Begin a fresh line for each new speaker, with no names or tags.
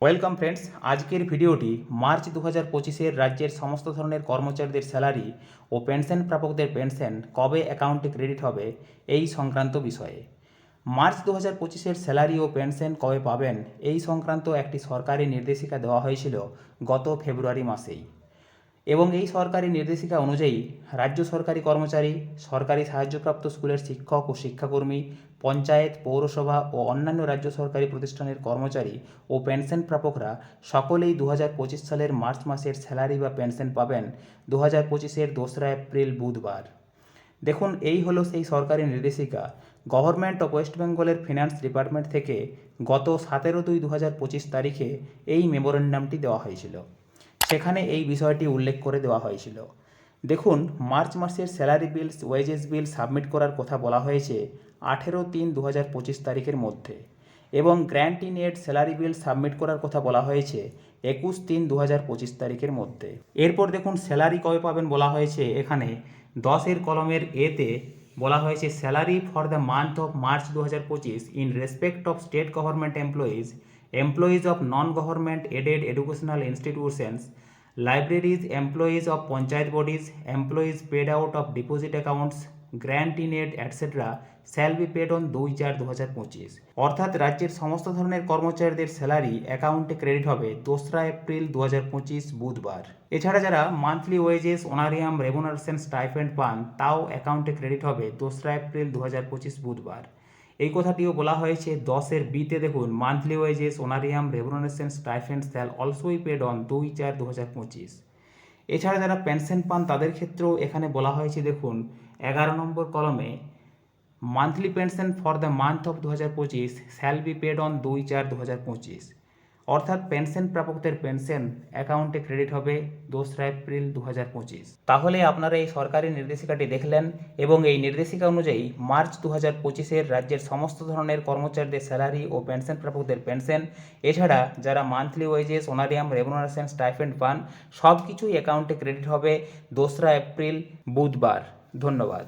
Welcome friends, আজকের ভিডিওটি March 2025-এর রাজ্যের সমস্ত ধরনের কর্মচারীদের স্যালারি ও পেনশন প্রাপকদের পেনশন কবে অ্যাকাউন্টে ক্রেডিট হবে এই সংক্রান্ত বিষয়ে। মার্চ 2025-এর স্যালারি ও পেনশন কবে পাবেন এই সংক্রান্ত একটি সরকারি নির্দেশিকা দেওয়া হয়েছিল গত ফেব্রুয়ারি মাসেই, এবং এই সরকারি নির্দেশিকা অনুযায়ী রাজ্য সরকারি কর্মচারী, সরকারি সাহায্যপ্রাপ্ত স্কুলের শিক্ষক ও শিক্ষাকর্মী, পঞ্চায়েত, পৌরসভা ও অন্যান্য রাজ্য সরকারি প্রতিষ্ঠানের কর্মচারী ও পেনশন প্রাপকরা সকলেই 2025 সালের মার্চ মাসের স্যালারি বা পেনশন পাবেন 2025-এর 2রা এপ্রিল বুধবার। দেখুন, এই হলো সেই সরকারি নির্দেশিকা। গভর্নমেন্ট অফ ওয়েস্ট বেঙ্গলের ফিনান্স ডিপার্টমেন্ট থেকে গত 17/2/2025 তারিখে এই মেমোরেন্ডামটি দেওয়া হয়েছিল। সেখানে এই বিষয়টি উল্লেখ করে দেওয়া হয়েছিল। দেখুন, মার্চ মাসের স্যালারি বিল, ওয়েজেস বিল সাবমিট করার কথা বলা হয়েছে 18/3/2025 তারিখের মধ্যে, এবং grant in add salary bill submit করার কথা বলা হয়েছে 21/3/2025 তারিখের মধ্যে। এরপর দেখুন স্যালারি কবে পাবেন বলা হয়েছে। এখানে 10-এর কলমের এতে বলা হয়েছে salary for the month of March 2025 in respect of state government employees, employees of non-government aided educational institutions, libraries, employees of panchayat bodies, employees paid out of deposit accounts, grant in aid, etc. shall be paid on 2/4/2025। অর্থাৎ রাজ্যের সমস্ত ধরনের কর্মচারীদের salary অ্যাকাউন্টে credit হবে 2রা April 2025 বুধবার। এছাড়া যারা monthly wages, honorarium, remuneration, stipend পান তাও অ্যাকাউন্টে ক্রেডিট হবে 2রা এপ্রিল 2025 বুধবার। এই কথাটিও বলা হয়েছে 10-এর বিতে। দেখুন, monthly wages, honorarium, remuneration, stipend shall also be paid on 2/4/2025। এছাড়া যারা পেনশন পান তাদের ক্ষেত্রেও এখানে বলা হয়েছে, দেখুন 11 নম্বর কলমে, monthly pension for the month of 2025 shall be paid on 2/4/2025। অর্থাৎ পেনশন প্রাপকদের পেনশন অ্যাকাউন্টে ক্রেডিট হবে 2রা এপ্রিল 2025। তাহলে আপনারা এই সরকারি নির্দেশিকাটি দেখলেন, এবং এই নির্দেশিকা অনুযায়ী মার্চ 2025-এর রাজ্যের সমস্ত ধরনের কর্মচারীদের স্যালারি ও পেনশন প্রাপকদের পেনশন, এছাড়া যারা monthly wages, honorarium, remuneration, stipend পান সব কিছুই অ্যাকাউন্টে ক্রেডিট হবে 2রা এপ্রিল বুধবার। ধন্যবাদ।